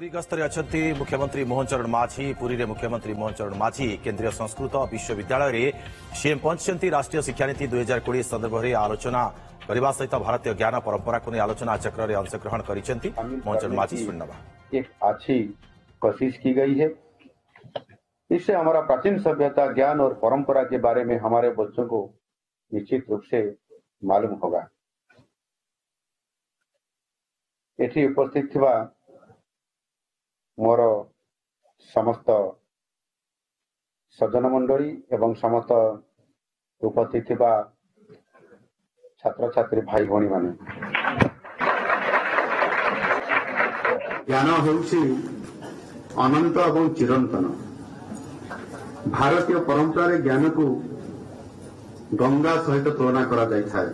पुरी गस्तरे अछंती मुख्यमंत्री मोहन चरण माझी। पुरी रे मुख्यमंत्री मोहन चरण माझी केंद्रीय संस्कृत विश्वविद्यालय रे सीएम पहुंचती। राष्ट्रीय शिक्षानीति 2020 संदर्भ में आलोचना करने सहित भारतीय ज्ञान परंपरा को नहीं आलोचना चक्र में अंशग्रहण कर मोहन चरण माझी। सुनना एक अच्छी कोशिश की गई है। इससे हमारा प्राचीन सभ्यता, ज्ञान और परंपरा के बारे में हमारे बच्चों को निश्चित रूप से मालूम होगा। एठी उपस्थित थिबा मोर समस्त सज्जन मंडली एवं समस्त उपस्थित थिबा छात्र छात्री भाई भौणी माने, ज्ञान हेउछि अनंत एवं चिरंतन। भारतीय परंपरा ज्ञान को गंगा सहित तुलना करा जाइछाय,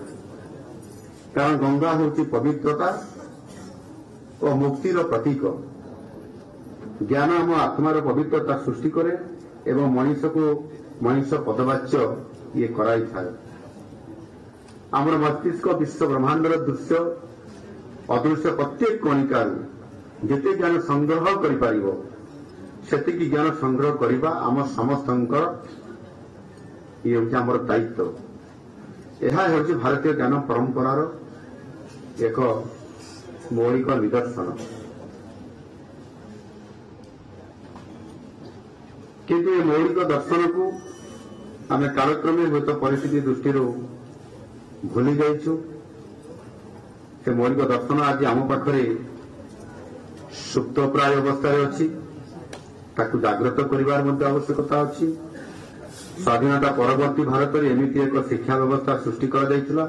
कारण गंगा होछि पवित्रता और मुक्तिर प्रतीक। ज्ञान आम आत्मार पवित्रता सृष्टि करे एवं मनुष्य पदवाच्य ये कराई थाए। आमर मस्तिष्क विश्व ब्रह्मांडर दृश्य अदृश्य प्रत्येक कणिकार जेते ज्ञान संग्रह करि पारिबो सेतिकी ज्ञान संग्रह करिबा आम समस्तंकर ये होछि आमर दायित्व। यह होछि भारतीय ज्ञान परंपरार एक मौलिक निदर्शन। किंतु ये मौलिक दर्शन को आम कालक्रमे हुए परिस्थिति दृष्टि भूली जाइछु। से मौलिक दर्शन आज आम पाखरे सुप्तप्राय अवस्था अच्छी, ताकू जागृत करिवार मध्य आवश्यकता अच्छी। स्वाधीनता परवर्ती भारत में एमती एक शिक्षा व्यवस्था सृष्टि कर जाइथिला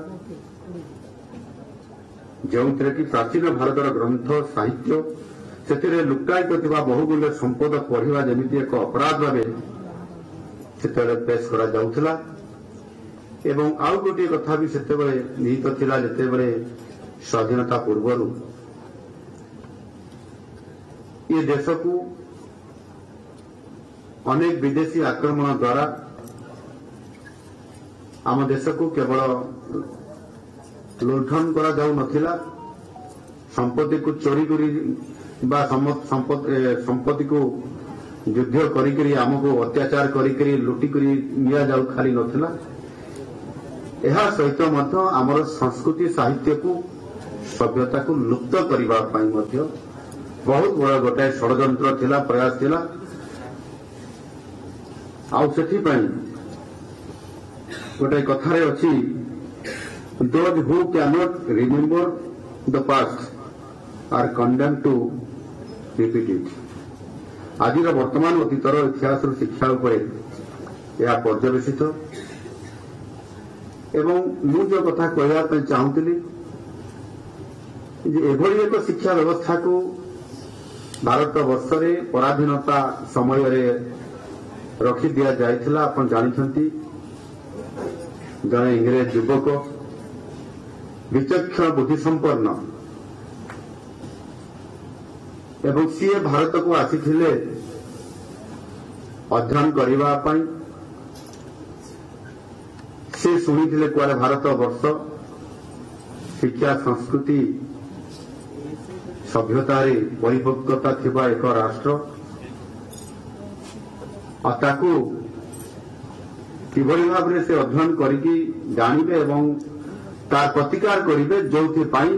जोंथिरे कि प्राचीन भारतर ग्रंथ साहित्य से लुकायित थिबा बहुमूल्य संपद पढ़िबा जेमिति एक अपराध भावे सेतेबेले पेश करा जाउथिला। एवं आउ गोटे कथा भी सेतेबेले निहित थिला, जेतेबेले स्वाधीनता पूर्वरु ये देश को अनेक विदेशी आक्रमण द्वारा आम देश को केवल लुंठन करा जाउ नथिला, संपत्ति को चोरी करी बा संपत्ति को युद्ध करी आमको अत्याचार करी लुटी करी निया जाउ खाली नथिला। यह सहित मध्य आमर संस्कृति साहित्य को सभ्यता को लुप्त करिबा पई मध्य बहुत बड़ा गोटाए षड्यंत्र थिला, प्रयास थिला। आउ सेठी पई गोटाए कथारे अछि, those who cannot remember the past are condemned to repeat it। आज वर्तमान अतीतर इतिहास शिक्षा यह पर्यवेसित एवं मु जो कथा कहवाई चाहूली एभली एक शिक्षा व्यवस्था को भारत वर्ष में पराधीनता समय रखी दि जाइथिला। आपण जानिछंती जने इंग्रेज युवक विचक्षण बुद्धि संपन्न एवं सीए भारत को आसीथिले अध्ययन करिबा पई। से शुणिथिले कुआडे भारत वर्ष शिक्षा संस्कृति सभ्यतारे परिपक्वता थिबा एक राष्ट्र अताकू किभली भाव से अध्ययन करिकी जानिबे एवं तार प्रतिकार करिबे, जोथि पाई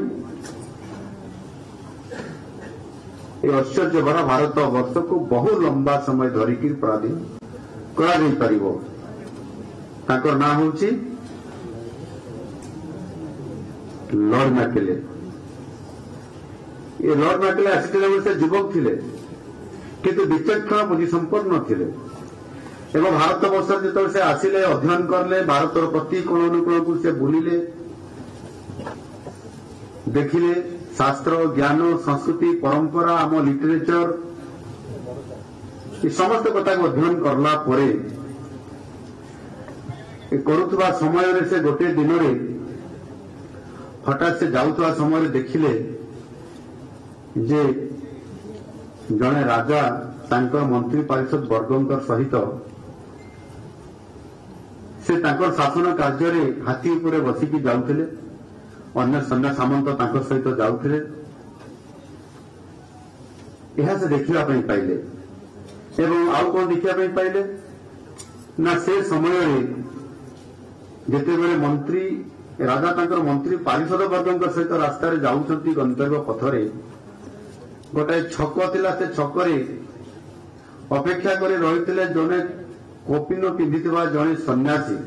ये ऐश्वर्य भरा भारत वर्ष को बहु लंबा समय धरिकी पराधीन करा जाई परिबो। ताकर नाम होछि लॉर्ड मैकेले। ये लॉर्ड मैकेले आसिथिले से युवक थिले, किंतु विचक्षण बुद्धि संपन्न थिले एवं भारत वर्ष जो से आसिले अध्ययन करले, भारतर प्रति कोण अनुकोण को से बुलिले, देखिले शास्त्र ज्ञान संस्कृति परंपरा आम लिटरेचर ये समस्त कथा को अध्ययन करला परे करुवा समय से गोटे दिन हठात से जाऊवा समय देखिले जे जड़े राजा तांकर मंत्री परिषद वर्गों सहित से तांकर शासन कार्य हाथी उपरे बसिकी जाउथिले, अन्य सैन्य सामंत तांकर सहित जाउथिले। यह से देखा पाइले एवं आउ कौन देखा पाइले ना से समय जितेबले मंत्री राजा तांकर मंत्री पारिषद वर्ग सहित रास्तार जाऊँच गंतव्य पथरे गोटाए छक थिला से छकरे अपेक्षा कर रही जड़े कपिन पिंधि जड़े सन्यासी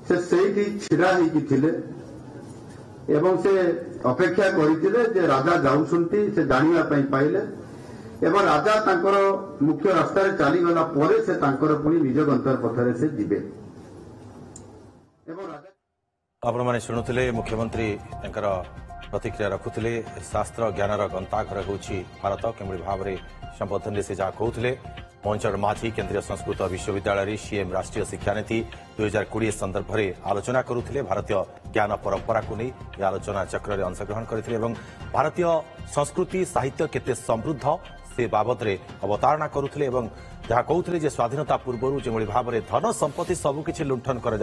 से छिड़ा होते एवं से अपेक्षा करते राजा जाऊँच से जानापी पाइले एवं राजा तांकर मुख्य रास्ता चलीगला से पुणी निज गंतव्य पथरे से जीवे। आपण मैंने शुणुले मुख्यमंत्री प्रतिक्रिया रखुले शास्त्र ज्ञानर गंताघर होउछि भारत केमि भाव में संबोधन से जहाँ कहते मोहनचरण माझी केंद्रीय संस्कृत विश्वविद्यालय सीएम राष्ट्रीय शिक्षा नीति 2020 संदर्भ में आलोचना करुले भारतीय ज्ञान परंपरा को नहीं यह आलोचना चक्र में अंशग्रहण करते भारतीय संस्कृति साहित्य केते समृद्ध से बाबद अवतारणा करुले जहाँ कहते स्वाधीनता पूर्व जो भाव में धन संपत्ति सबकि लुंठन कर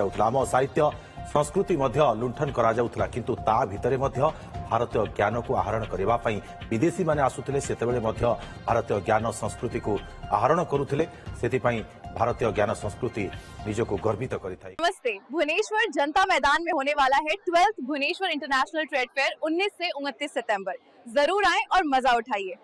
साहित्य संस्कृति लुंठन करा किंतु ता भितरे भारतीय ज्ञान को आहरण करने विदेशी माने आसुथिले सेतेबेले भारतीय ज्ञान संस्कृति को आहरण करुथिले सेतिपई भारतीय ज्ञान संस्कृति निजको गर्वित करिथाय। नमस्ते। भुवनेश्वर जनता मैदान में होने वाला है 12th Bhubaneswar international trade fair 19 से 29 सितंबर। जरूर आएं और मजा उठाइए।